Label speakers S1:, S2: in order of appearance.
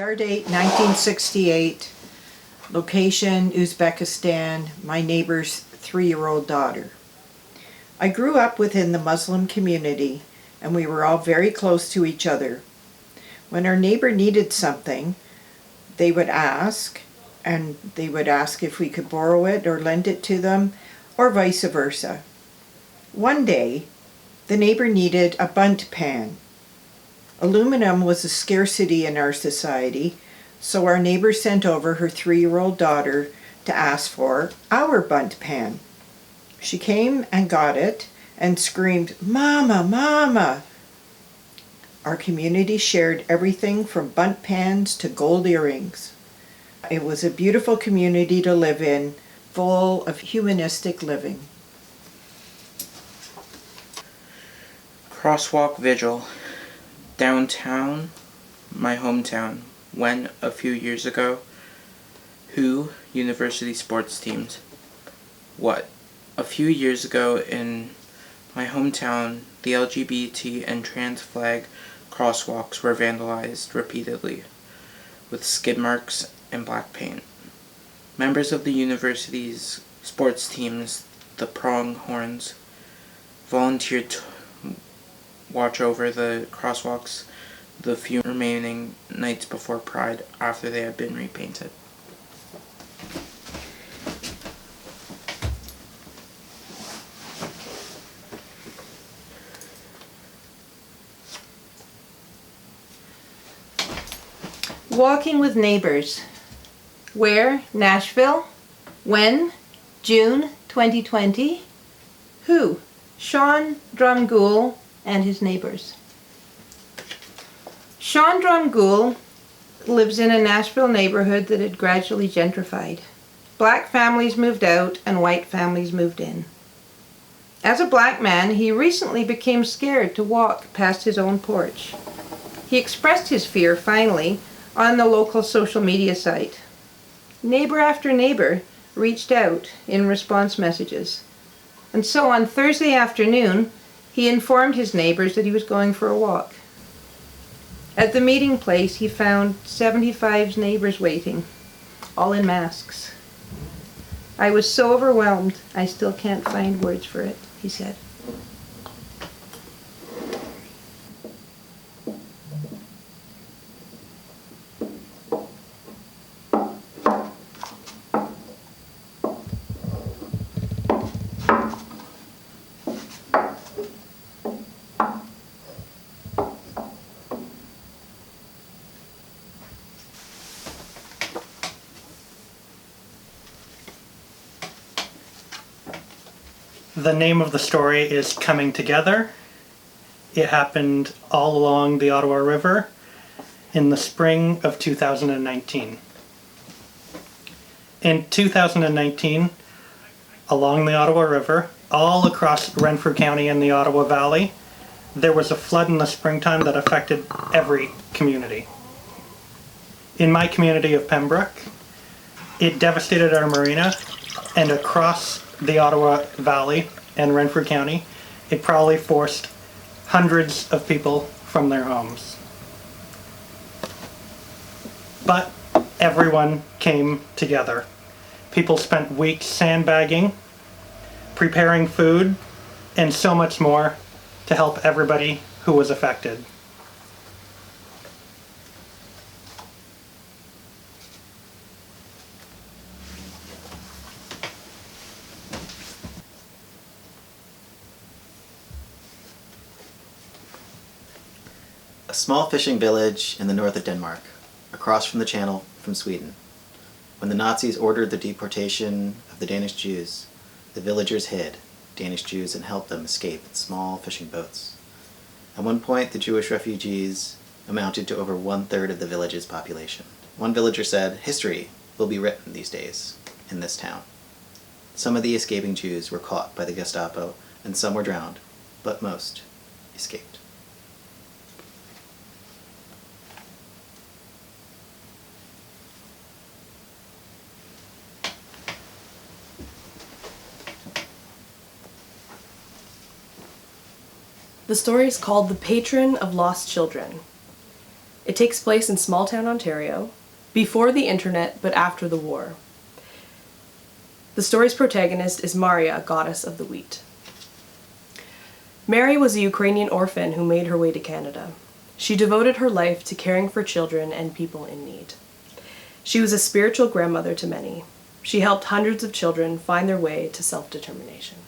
S1: Stardate 1968, location Uzbekistan, my neighbor's 3-year-old daughter. I grew up within the Muslim community and we were all very close to each other. When our neighbor needed something, they would ask, and they would ask if we could borrow it or lend it to them, or vice versa. One day, the neighbor needed a bundt pan. Aluminum was a scarcity in our society, so our neighbor sent over her 3-year-old daughter to ask for our bundt pan. She came and got it and screamed, "Mama, Mama!" Our community shared everything from bundt pans to gold earrings. It was a beautiful community to live in, full of humanistic living.
S2: Crosswalk Vigil. Downtown, my hometown, when a few years ago, who university sports teams? What? A few years ago in my hometown, the LGBT and trans flag crosswalks were vandalized repeatedly, with skid marks and black paint. Members of the university's sports teams, the Pronghorns, volunteered to watch over the crosswalks the few remaining nights before Pride after they had been repainted.
S3: Walking with Neighbors. Where? Nashville. When? June 2020. Who? Sean Drumgoole and his neighbors. Sean Drumgoole lives in a Nashville neighborhood that had gradually gentrified. Black families moved out and white families moved in. As a black man, he recently became scared to walk past his own porch. He expressed his fear, finally, on the local social media site. Neighbor after neighbor reached out in response messages. And so on Thursday afternoon, he informed his neighbors that he was going for a walk. At the meeting place, he found 75 neighbors waiting, all in masks. "I was so overwhelmed, I still can't find words for it," he said.
S4: The name of the story is Coming Together. It happened all along the Ottawa River in the spring of 2019. In 2019, along the Ottawa River, all across Renfrew County and the Ottawa Valley, there was a flood in the springtime that affected every community. In my community of Pembroke, it devastated our marina, and across the Ottawa Valley and Renfrew County, it probably forced hundreds of people from their homes. But everyone came together. People spent weeks sandbagging, preparing food, and so much more to help everybody who was affected.
S5: A small fishing village in the north of Denmark, across from the Channel from Sweden. When the Nazis ordered the deportation of the Danish Jews, the villagers hid Danish Jews and helped them escape in small fishing boats. At one point, the Jewish refugees amounted to over 1/3 of the village's population. One villager said, "History will be written these days in this town." Some of the escaping Jews were caught by the Gestapo and some were drowned, but most escaped.
S6: The story is called The Patron of Lost Children. It takes place in small town Ontario, before the internet but after the war. The story's protagonist is Maria, goddess of the wheat. Mary was a Ukrainian orphan who made her way to Canada. She devoted her life to caring for children and people in need. She was a spiritual grandmother to many. She helped hundreds of children find their way to self-determination.